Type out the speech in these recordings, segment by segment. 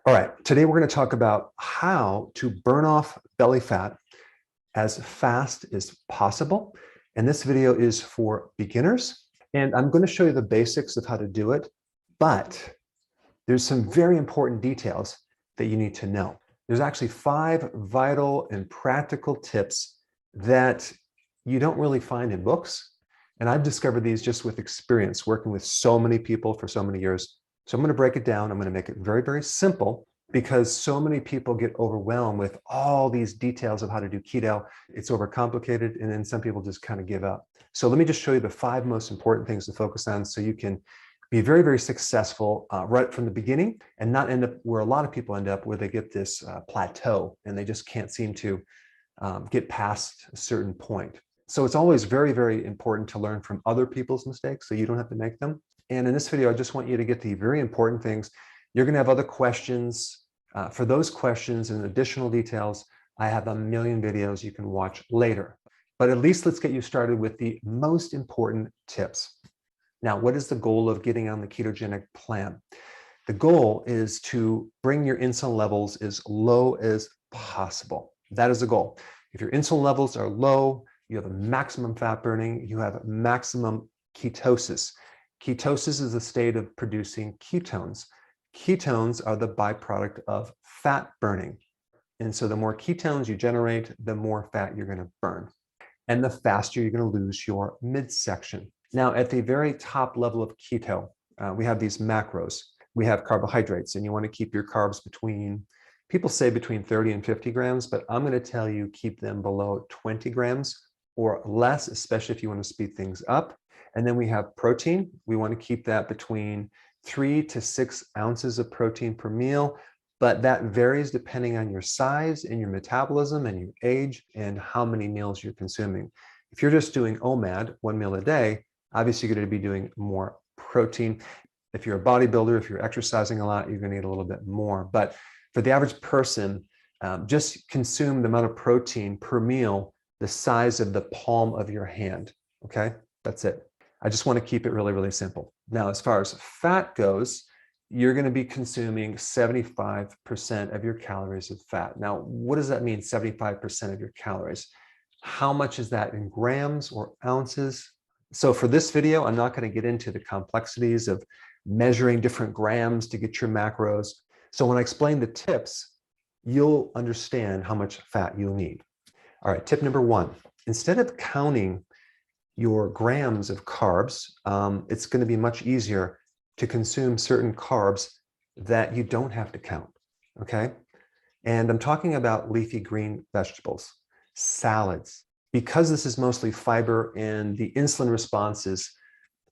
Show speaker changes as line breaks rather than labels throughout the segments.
All right, today we're going to talk about how to burn off belly fat as fast as possible. And this video is for beginners. And I'm going to show you the basics of how to do it, but there's some very important details that you need to know. There's actually 5 vital and practical tips that you don't really find in books. And I've discovered these just with experience, working with so many people for so many years. So I'm going to break it down. I'm going to make it very, very simple because so many people get overwhelmed with all these details of how to do keto. It's overcomplicated, and then some people just kind of give up. So let me just show you the 5 most important things to focus on so you can be very, very successful right from the beginning and not end up where a lot of people end up, where they get this plateau and they just can't seem to get past a certain point. So it's always very, very important to learn from other people's mistakes so you don't have to make them. And in this video, I just want you to get the very important things. You're going to have other questions. For those questions and additional details, I have a million videos you can watch later. But at least let's get you started with the most important tips. Now, what is the goal of getting on the ketogenic plan? The goal is to bring your insulin levels as low as possible. That is the goal. If your insulin levels are low, you have a maximum fat burning, you have maximum ketosis. Ketosis is a state of producing ketones. Ketones are the byproduct of fat burning. And so the more ketones you generate, the more fat you're going to burn. And the faster you're going to lose your midsection. Now, at the very top level of keto, we have these macros. We have carbohydrates, and you want to keep your carbs between, people say between 30 and 50 grams, but I'm going to tell you keep them below 20 grams or less, especially if you want to speed things up. And then we have protein. We want to keep that between 3 to 6 ounces of protein per meal, but that varies depending on your size and your metabolism and your age and how many meals you're consuming. If you're just doing OMAD, 1 meal a day, obviously you're going to be doing more protein. If you're a bodybuilder, if you're exercising a lot, you're going to need a little bit more. But for the average person, just consume the amount of protein per meal the size of the palm of your hand. Okay, that's it. I just want to keep it really, really simple. Now, as far as fat goes, you're going to be consuming 75% of your calories of fat. Now, what does that mean, 75% of your calories? How much is that in grams or ounces? So for this video, I'm not going to get into the complexities of measuring different grams to get your macros. So when I explain the tips, you'll understand how much fat you'll need. All right, tip number 1, instead of counting your grams of carbs, it's going to be much easier to consume certain carbs that you don't have to count, okay? And I'm talking about leafy green vegetables, salads. Because this is mostly fiber and the insulin response is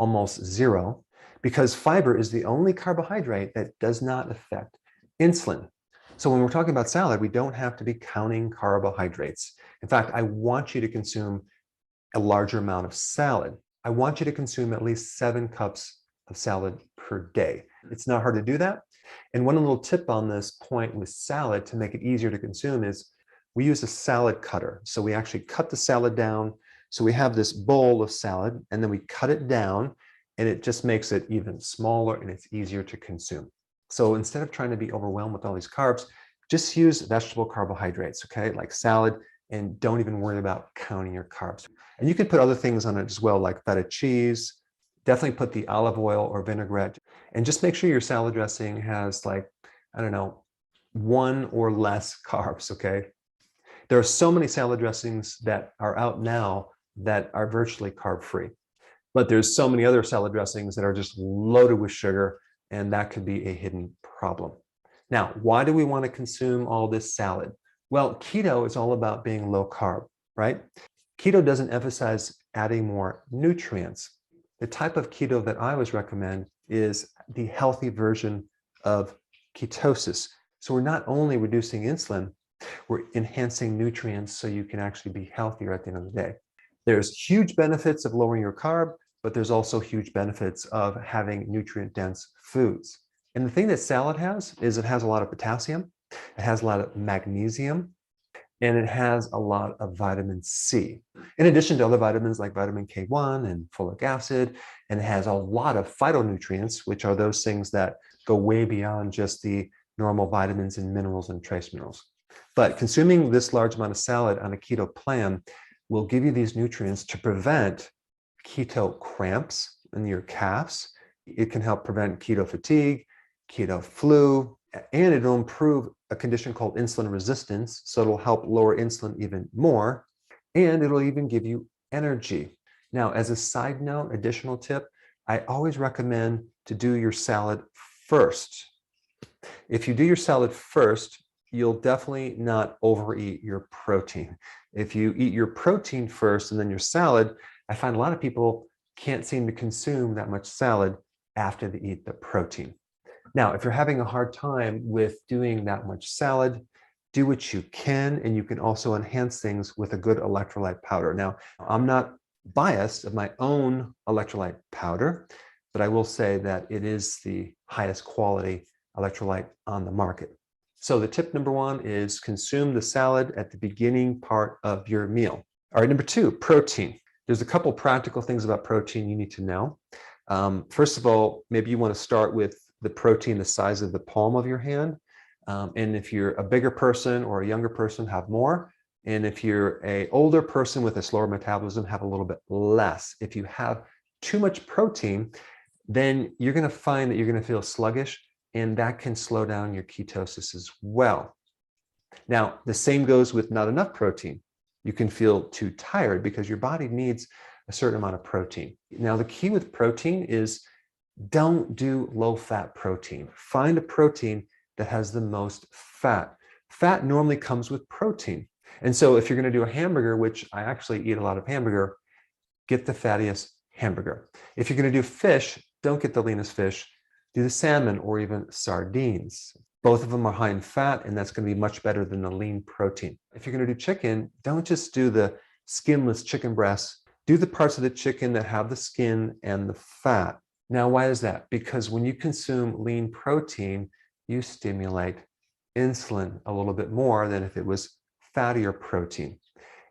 almost 0, because fiber is the only carbohydrate that does not affect insulin. So when we're talking about salad, we don't have to be counting carbohydrates. In fact, I want you to consume a larger amount of salad. I want you to consume at least 7 cups of salad per day. It's not hard to do that. And one little tip on this point with salad to make it easier to consume is we use a salad cutter. So we actually cut the salad down. So we have this bowl of salad, and then we cut it down, and it just makes it even smaller and it's easier to consume. So instead of trying to be overwhelmed with all these carbs, just use vegetable carbohydrates, okay, like salad, and don't even worry about counting your carbs. And you can put other things on it as well, like feta cheese. Definitely put the olive oil or vinaigrette, and just make sure your salad dressing has, like, I don't know, 1 or less carbs, okay? There are so many salad dressings that are out now that are virtually carb-free, but there's so many other salad dressings that are just loaded with sugar, and that could be a hidden problem. Now, why do we want to consume all this salad? Well, keto is all about being low carb, right? Keto doesn't emphasize adding more nutrients. The type of keto that I always recommend is the healthy version of ketosis. So we're not only reducing insulin, we're enhancing nutrients so you can actually be healthier at the end of the day. There's huge benefits of lowering your carb, but there's also huge benefits of having nutrient-dense foods. And the thing that salad has is it has a lot of potassium, it has a lot of magnesium, and it has a lot of vitamin C, in addition to other vitamins like vitamin K1 and folic acid. And it has a lot of phytonutrients, which are those things that go way beyond just the normal vitamins and minerals and trace minerals. But consuming this large amount of salad on a keto plan will give you these nutrients to prevent keto cramps in your calves. It can help prevent keto fatigue, keto flu, and it'll improve a condition called insulin resistance. So it'll help lower insulin even more, and it'll even give you energy. Now, as a side note, additional tip, I always recommend to do your salad first. If you do your salad first, you'll definitely not overeat your protein. If you eat your protein first and then your salad, I find a lot of people can't seem to consume that much salad after they eat the protein. Now, if you're having a hard time with doing that much salad, do what you can, and you can also enhance things with a good electrolyte powder. Now, I'm not biased of my own electrolyte powder, but I will say that it is the highest quality electrolyte on the market. So the tip number one is consume the salad at the beginning part of your meal. All right, number two, protein. There's a couple practical things about protein you need to know. First of all, maybe you want to start with the protein the size of the palm of your hand. And if you're a bigger person or a younger person, have more. And if you're an older person with a slower metabolism, have a little bit less. If you have too much protein, then you're going to find that you're going to feel sluggish, and that can slow down your ketosis as well. Now, the same goes with not enough protein. You can feel too tired because your body needs a certain amount of protein. Now, the key with protein is don't do low-fat protein. Find a protein that has the most fat. Fat normally comes with protein. And so if you're going to do a hamburger, which I actually eat a lot of hamburger, get the fattiest hamburger. If you're going to do fish, don't get the leanest fish. Do the salmon or even sardines. Both of them are high in fat, and that's going to be much better than the lean protein. If you're going to do chicken, don't just do the skinless chicken breasts. Do the parts of the chicken that have the skin and the fat. Now, why is that? Because when you consume lean protein, you stimulate insulin a little bit more than if it was fattier protein.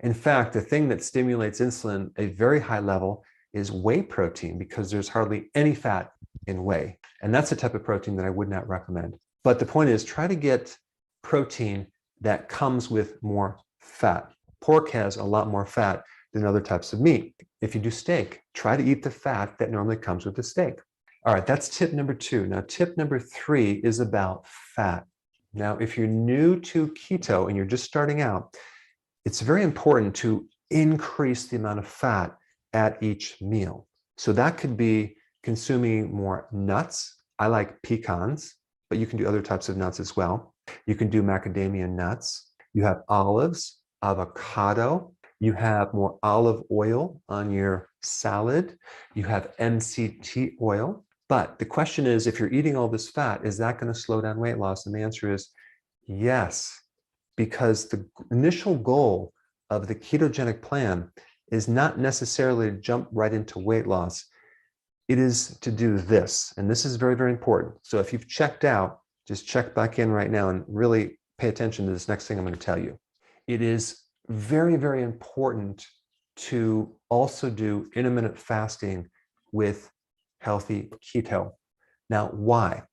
In fact, the thing that stimulates insulin at a very high level is whey protein, because there's hardly any fat in whey. And that's the type of protein that I would not recommend. But the point is, try to get protein that comes with more fat. Pork has a lot more fat than other types of meat. If you do steak, try to eat the fat that normally comes with the steak. All right, that's tip number two. Now, tip number three is about fat. Now, if you're new to keto and you're just starting out, it's very important to increase the amount of fat at each meal. So that could be consuming more nuts. I like pecans, but you can do other types of nuts as well. You can do macadamia nuts. You have olives, avocado. You have more olive oil on your salad. You have MCT oil. But the question is, if you're eating all this fat, is that going to slow down weight loss? And the answer is yes, because the initial goal of the ketogenic plan is not necessarily to jump right into weight loss. It is to do this. And this is very, very important. So if you've checked out, just check back in right now and really pay attention to this next thing I'm going to tell you. It is very, very important to also do intermittent fasting with healthy keto. Now, why?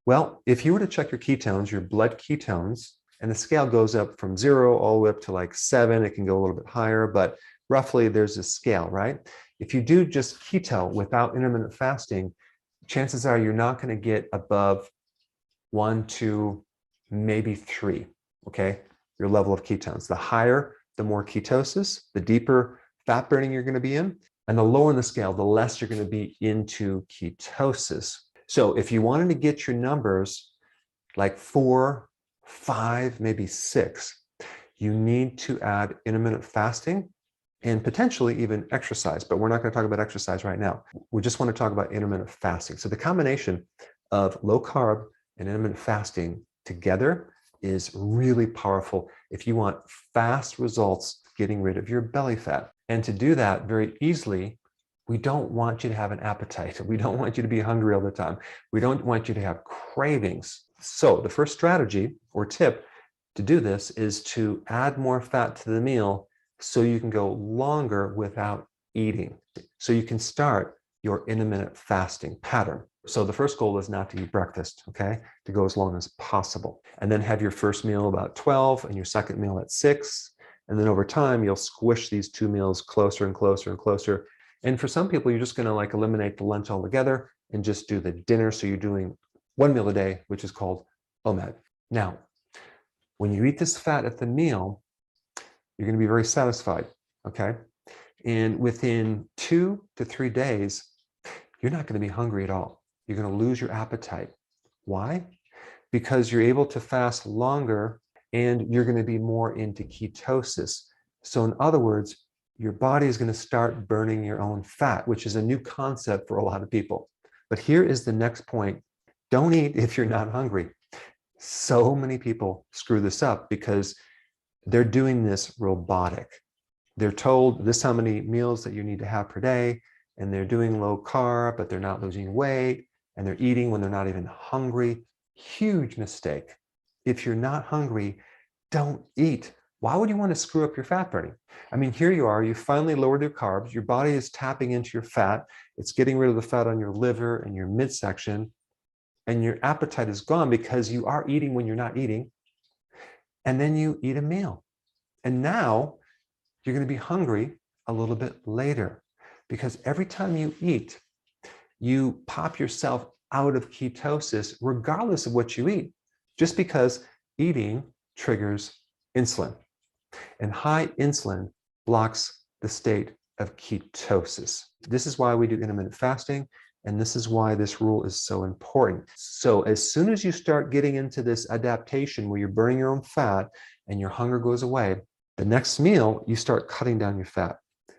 Well, if you were to check your ketones, your blood ketones, and the scale goes up from 0 all the way up to like 7, it can go a little bit higher, but roughly there's a scale, right? If you do just keto without intermittent fasting, chances are you're not going to get above 1, 2, maybe 3, okay? Your level of ketones. The higher, the more ketosis, the deeper fat burning you're going to be in, and the lower in the scale, the less you're going to be into ketosis. So if you wanted to get your numbers like 4, 5, maybe 6, you need to add intermittent fasting and potentially even exercise, but we're not going to talk about exercise right now. We just want to talk about intermittent fasting. So the combination of low carb and intermittent fasting together is really powerful if you want fast results getting rid of your belly fat. And to do that very easily, we don't want you to have an appetite. We don't want you to be hungry all the time. We don't want you to have cravings. So the first strategy or tip to do this is to add more fat to the meal so you can go longer without eating. So you can start your intermittent fasting pattern. So the first goal is not to eat breakfast, okay? To go as long as possible. And then have your first meal about 12 and your second meal at 6. And then over time, you'll squish these two meals closer and closer and closer. And for some people, you're just gonna like eliminate the lunch altogether and just do the dinner. So you're doing one meal a day, which is called OMAD. Now, when you eat this fat at the meal, you're gonna be very satisfied, okay? And within 2 to 3 days, you're not gonna be hungry at all. You're going to lose your appetite. Why? Because you're able to fast longer and you're going to be more into ketosis. So in other words, your body is going to start burning your own fat, which is a new concept for a lot of people. But here is the next point. Don't eat if you're not hungry. So many people screw this up because they're doing this robotic. They're told this is how many meals that you need to have per day, and they're doing low carb, but they're not losing weight. And they're eating when they're not even hungry. Huge mistake. If you're not hungry, don't eat. Why would you want to screw up your fat burning? I mean, here you are, you finally lowered your carbs, your body is tapping into your fat, it's getting rid of the fat on your liver and your midsection, and your appetite is gone because you are eating when you're not eating, and then you eat a meal. And now you're going to be hungry a little bit later because every time you eat, you pop yourself out of ketosis regardless of what you eat, just because eating triggers insulin. And high insulin blocks the state of ketosis. This is why we do intermittent fasting, and this is why this rule is so important. So as soon as you start getting into this adaptation where you're burning your own fat and your hunger goes away, the next meal, you start cutting down your fat.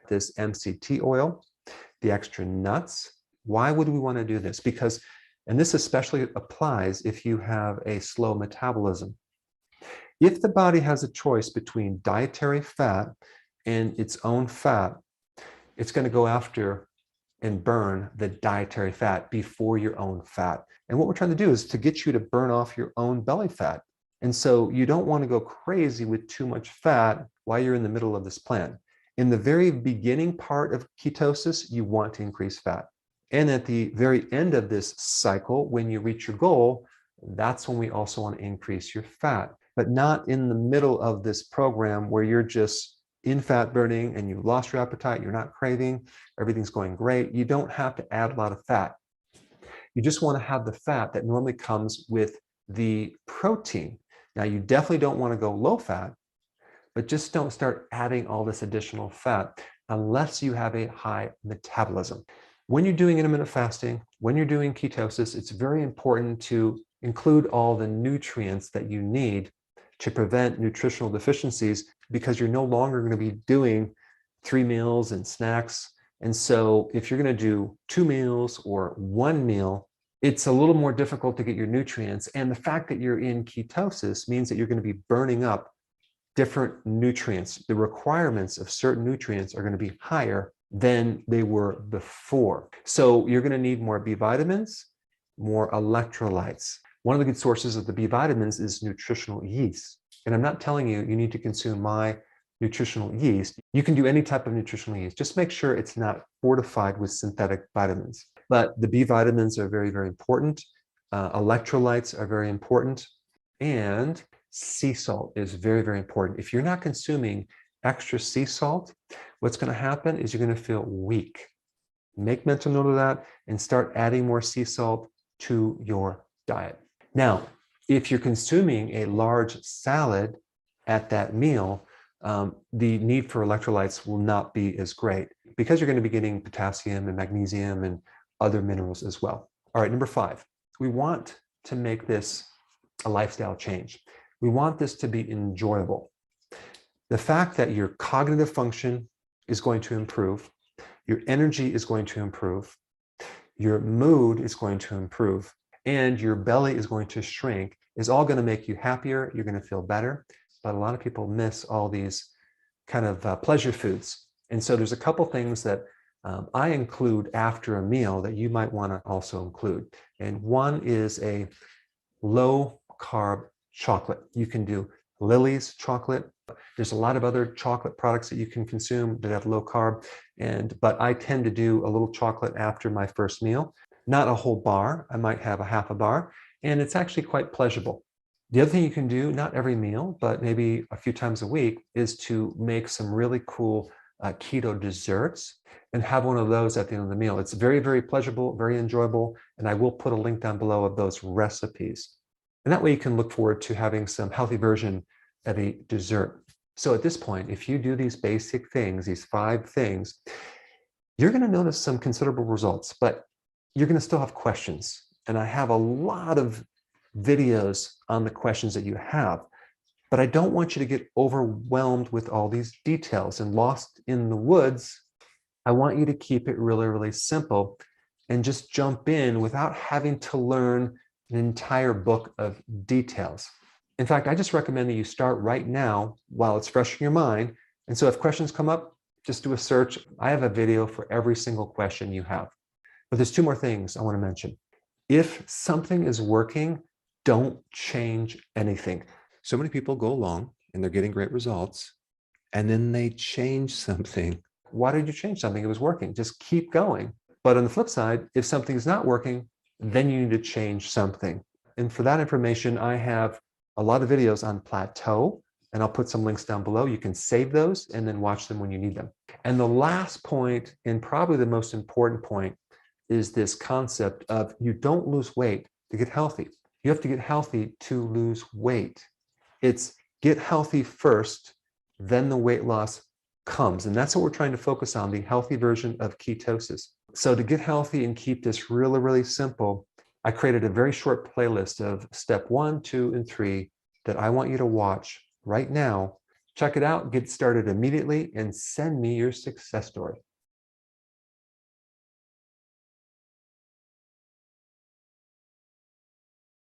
This MCT oil, the extra nuts. Why would we want to do this? Because, and this especially applies if you have a slow metabolism. If the body has a choice between dietary fat and its own fat, it's going to go after and burn the dietary fat before your own fat. And what we're trying to do is to get you to burn off your own belly fat. And so you don't want to go crazy with too much fat while you're in the middle of this plan. In the very beginning part of ketosis, you want to increase fat. And at the very end of this cycle, when you reach your goal, that's when we also want to increase your fat, but not in the middle of this program where you're just in fat burning and you lost your appetite, you're not craving, everything's going great. You don't have to add a lot of fat. You just want to have the fat that normally comes with the protein. Now, you definitely don't want to go low fat, but just don't start adding all this additional fat unless you have a high metabolism. When you're doing intermittent fasting, when you're doing ketosis, it's very important to include all the nutrients that you need to prevent nutritional deficiencies because you're no longer going to be doing 3 meals and snacks. And so if you're going to do 2 meals or 1 meal, it's a little more difficult to get your nutrients. And the fact that you're in ketosis means that you're going to be burning up different nutrients. The requirements of certain nutrients are going to be higher than they were before. So you're going to need more B vitamins, more electrolytes. One of the good sources of the B vitamins is nutritional yeast. And I'm not telling you, you need to consume my nutritional yeast. You can do any type of nutritional yeast. Just make sure it's not fortified with synthetic vitamins. But the B vitamins are very, very important. Electrolytes are very important. And sea salt is very, very important. If you're not consuming extra sea salt, what's going to happen is you're going to feel weak. Make mental note of that and start adding more sea salt to your diet. Now, if you're consuming a large salad at that meal, the need for electrolytes will not be as great because you're going to be getting potassium and magnesium and other minerals as well. All right, number 5, we want to make this a lifestyle change. We want this to be enjoyable. The fact that your cognitive function is going to improve, your energy is going to improve, your mood is going to improve, and your belly is going to shrink is all going to make you happier. You're going to feel better. But a lot of people miss all these kind of pleasure foods. And so there's a couple things that I include after a meal that you might want to also include. And one is a low carb chocolate. You can do Lily's chocolate. There's a lot of other chocolate products that you can consume that have low carb. But I tend to do a little chocolate after my first meal. not a whole bar. I might have a half a bar, and it's actually quite pleasurable. The other thing you can do, not every meal, but maybe a few times a week, is to make some really cool keto desserts and have one of those at the end of the meal. It's very, very pleasurable, very enjoyable, and I will put a link down below of those recipes. And that way you can look forward to having some healthy version of a dessert. So at this point, if you do these basic things, these 5 things, you're going to notice some considerable results, but you're going to still have questions. And I have a lot of videos on the questions that you have, but I don't want you to get overwhelmed with all these details and lost in the woods. I want you to keep it really, really simple and just jump in without having to learn an entire book of details. In fact, I just recommend that you start right now while it's fresh in your mind. And so if questions come up, just do a search. I have a video for every single question you have. But there's 2 more things I want to mention. If something is working, don't change anything. So many people go along and they're getting great results, and then they change something. Why did you change something? It was working. Just keep going. But on the flip side, if something's not working, then you need to change something. And for that information, I have a lot of videos on plateau, and I'll put some links down below. You can save those and then watch them when you need them. And the last point, and probably the most important point, is this concept of you don't lose weight to get healthy. You have to get healthy to lose weight. It's get healthy first, then the weight loss comes. And that's what we're trying to focus on, the healthy version of ketosis. So to get healthy and keep this really, really simple, I created a very short playlist of step 1, 2, and 3 that I want you to watch right now. Check it out, get started immediately, and send me your success story.